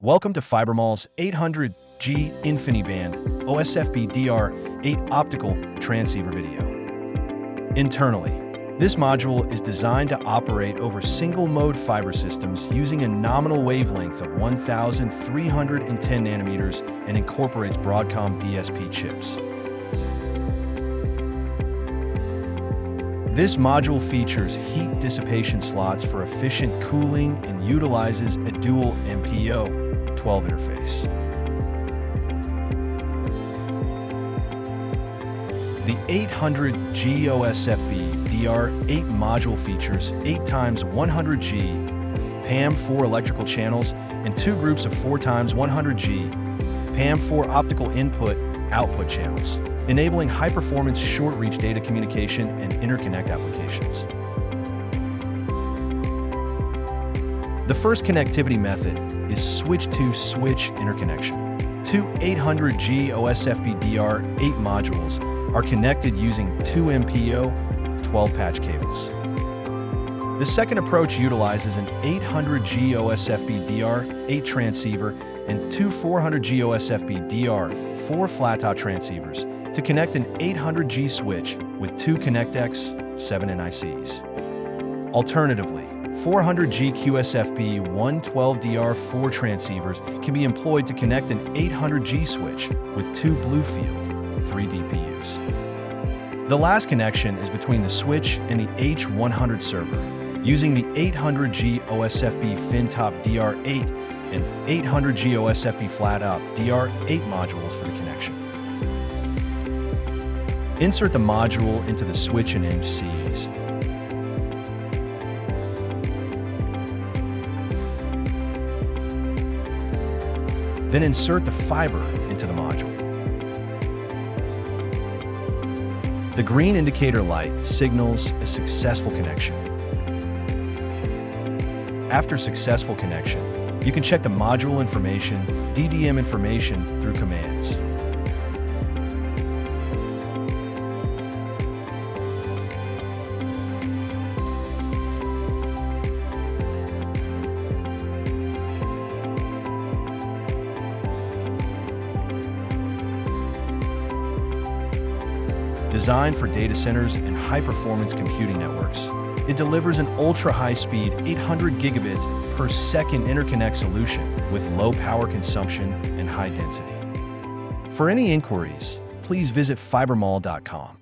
Welcome to FiberMall's 800G InfiniBand OSFP DR8 optical transceiver video. Internally, this module is designed to operate over single-mode fiber systems using a nominal wavelength of 1,310 nanometers and incorporates Broadcom DSP chips. This module features heat dissipation slots for efficient cooling and utilizes a dual MPO 12 interface. The 800G OSFP DR8 module features 8x100G PAM4 electrical channels and two groups of 4x100G PAM4 optical input-output channels, enabling high-performance short-reach data communication and interconnect applications. The first connectivity method is switch-to-switch interconnection. Two 800G OSFP DR8 modules are connected using two MPO 12-patch cables. The second approach utilizes an 800G OSFP DR8 transceiver and two 400G OSFP DR4 flat-top transceivers to connect an 800G switch with two ConnectX-7 NICs. Alternatively, 400G QSFP112 DR4 transceivers can be employed to connect an 800G switch with two BlueField-3 DPUs. The last connection is between the switch and the H100 server, using the 800G OSFP FinTop DR8 and 800G OSFP flat-top DR8 modules for the connection. Insert the module into the switch and MCs. Then insert the fiber into the module. The green indicator light signals a successful connection. After successful connection, you can check the module information, DDM information through commands. Designed for data centers and high-performance computing networks, it delivers an ultra-high-speed 800 gigabits per second interconnect solution with low power consumption and high density. For any inquiries, please visit FiberMall.com.